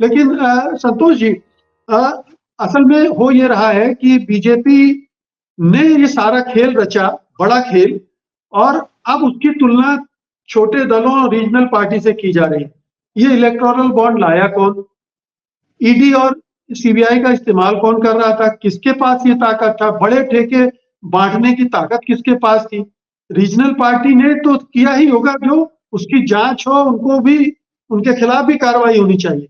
लेकिन संतोष जी, असल में हो ये रहा है कि बीजेपी ने ये सारा खेल रचा, बड़ा खेल, और अब उसकी तुलना छोटे दलों और रीजनल पार्टी से की जा रही है। ये इलेक्टोरल बॉन्ड लाया कौन? ईडी और सीबीआई का इस्तेमाल कौन कर रहा था? किसके पास ये ताकत था? बड़े ठेके बांटने की ताकत किसके पास थी? रीजनल पार्टी ने तो किया ही होगा, जो उसकी जांच हो, उनको भी, उनके खिलाफ भी कार्रवाई होनी चाहिए।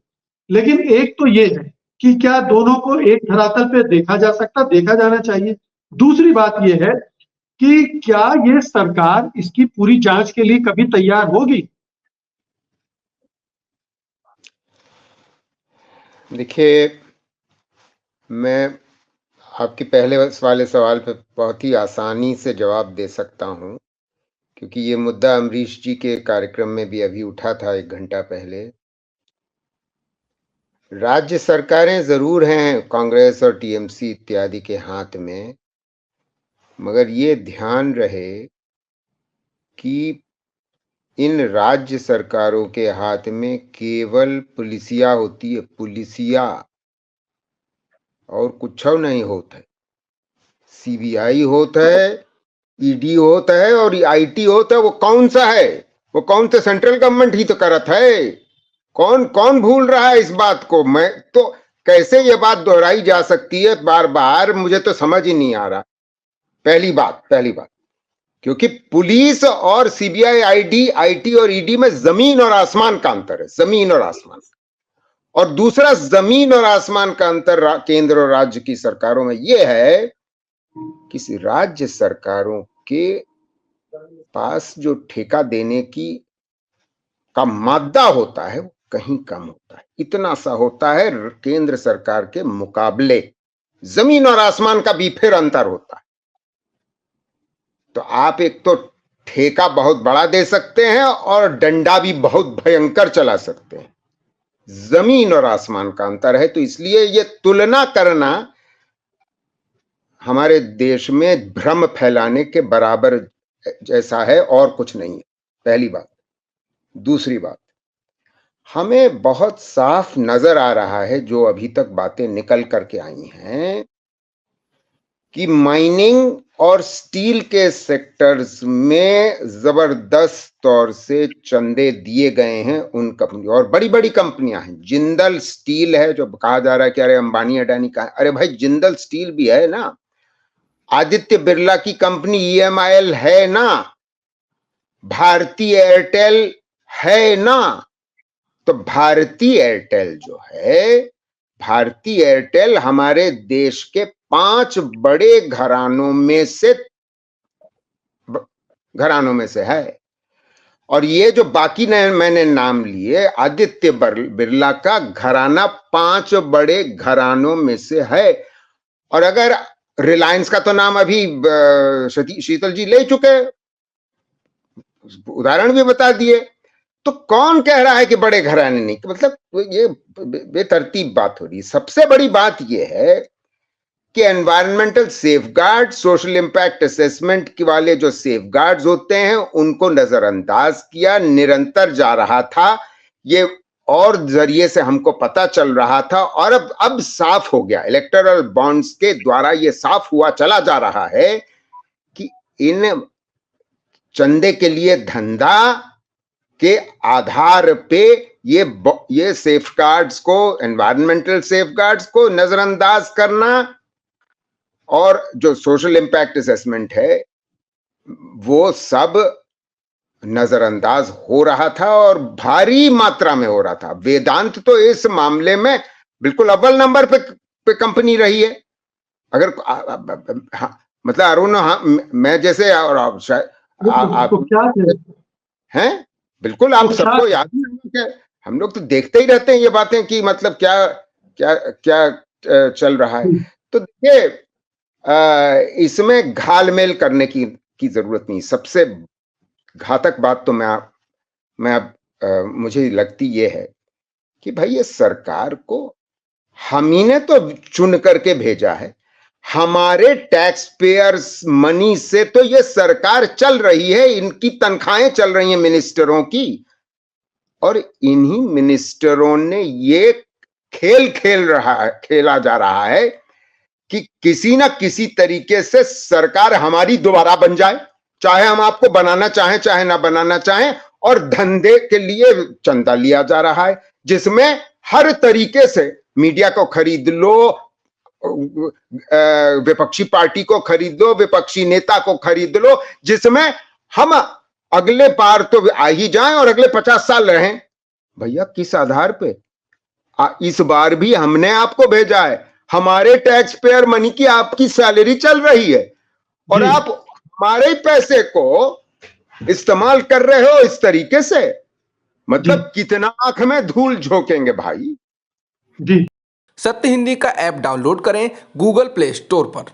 लेकिन एक तो ये है कि क्या दोनों को एक धरातल पे देखा जा सकता, देखा जाना चाहिए। दूसरी बात ये है कि क्या ये सरकार इसकी पूरी जांच के लिए कभी तैयार होगी? देखिए, मैं आपके पहले वाले सवाल पे बहुत ही आसानी से जवाब दे सकता हूं, क्योंकि ये मुद्दा अमरीश जी के कार्यक्रम में भी अभी उठा था 1 घंटा पहले। राज्य सरकारें जरूर हैं कांग्रेस और टीएमसी इत्यादि के हाथ में, मगर ये ध्यान रहे कि इन राज्य सरकारों के हाथ में केवल पुलिसिया होती है, पुलिसिया, और कुछ नहीं होता है। सीबीआई होता है, ईडी होता है और आईटी होता है। वो कौन सा है? वो कौन सा? सेंट्रल गवर्नमेंट ही तो करत है। कौन कौन भूल रहा है इस बात को? मैं तो कैसे ये बात दोहराई जा सकती है बार बार, मुझे तो समझ ही नहीं आ रहा। पहली बात, क्योंकि पुलिस और सीबीआई, आईटी और ईडी में जमीन और आसमान का अंतर है, जमीन और आसमान। और दूसरा, जमीन और आसमान का अंतर केंद्र और राज्य की सरकारों में यह है कि राज्य सरकारों के पास जो ठेका देने का मादा होता है वो कहीं कम होता है। इतना सा होता है केंद्र सरकार के मुकाबले। जमीन और आसमान का भी फिर अंतर होता है। तो आप एक तो ठेका बहुत बड़ा दे सकते हैं और डंडा भी बहुत भयंकर चला सकते हैं। जमीन और आसमान का अंतर है। तो इसलिए ये तुलना करना हमारे देश में भ्रम फैलाने के बराबर जैसा है और कुछ नहीं है, पहली बात। दूसरी बात, हमें बहुत साफ नजर आ रहा है, जो अभी तक बातें निकल करके आई हैं, कि माइनिंग और स्टील के सेक्टर्स में जबरदस्त तौर से चंदे दिए गए हैं उन कंपनी, और बड़ी बड़ी कंपनियां हैं। जिंदल स्टील है, जो कहा जा रहा है कि अरे अंबानी अडानी का है। अरे भाई, जिंदल स्टील भी है ना। आदित्य बिरला की कंपनी ईएमआईएल है ना। भारती एयरटेल है ना। तो भारती एयरटेल जो है, भारती एयरटेल हमारे देश के 5 बड़े घरानों में से है। और ये जो बाकी मैंने नाम लिए, आदित्य बिरला का घराना 5 बड़े घरानों में से है। और अगर रिलायंस का तो नाम अभी शीतल जी ले चुके, उदाहरण भी बता दिए। तो कौन कह रहा है कि बड़े घराने नहीं? मतलब ये बेतरतीब बात हो रही है। सबसे बड़ी बात यह है कि environmental safeguard, social impact assessment के वाले जो सेफगार्ड्स होते हैं, उनको नजरअंदाज किया, निरंतर जा रहा था ये, और जरिए से हमको पता चल रहा था। और अब साफ हो गया, इलेक्टोरल बॉन्ड्स के द्वारा ये साफ हुआ चला जा रहा है कि इन चंदे के लिए धंधा के आधार पे ये सेफगार्ड्स को, एनवायरमेंटल सेफगार्ड्स को नजरअंदाज करना, और जो सोशल इंपैक्ट असेसमेंट है वो सब नजरअंदाज हो रहा था, और भारी मात्रा में हो रहा था। वेदांत तो इस मामले में बिल्कुल अव्वल नंबर पे कंपनी रही है। अगर मतलब अरुण, मैं जैसे, और आप शायद हैं, बिल्कुल आप सबको याद है, हम लोग तो देखते ही रहते हैं ये बातें कि मतलब क्या क्या क्या चल रहा है। तो देखिए, इसमें घालमेल करने की जरूरत नहीं। सबसे घातक बात तो मुझे लगती ये है कि भाई, ये सरकार को हम ही ने तो चुन करके भेजा है। हमारे टैक्स पेयर्स मनी से तो ये सरकार चल रही है, इनकी तनख्वाहें चल रही हैं मिनिस्टरों की, और इन्हीं मिनिस्टरों ने ये खेला जा रहा है कि किसी ना किसी तरीके से सरकार हमारी दोबारा बन जाए, चाहे हम आपको बनाना चाहें चाहे ना बनाना चाहें, और धंधे के लिए चंदा लिया जा रहा है, जिसमें हर तरीके से मीडिया को खरीद लो, विपक्षी पार्टी को खरीद लो, विपक्षी नेता को खरीद लो, जिसमें हम अगले बार तो आ ही जाएं और अगले 50 साल रहें। भैया किस आधार पे? इस बार भी हमने आपको भेजा है, हमारे टैक्स पेयर मनी की आपकी सैलरी चल रही है और आप हमारे पैसे को इस्तेमाल कर रहे हो इस तरीके से, मतलब कितना आंख में धूल झोंकेंगे भाई। जी। सत्य हिंदी का ऐप डाउनलोड करें गूगल प्ले स्टोर पर।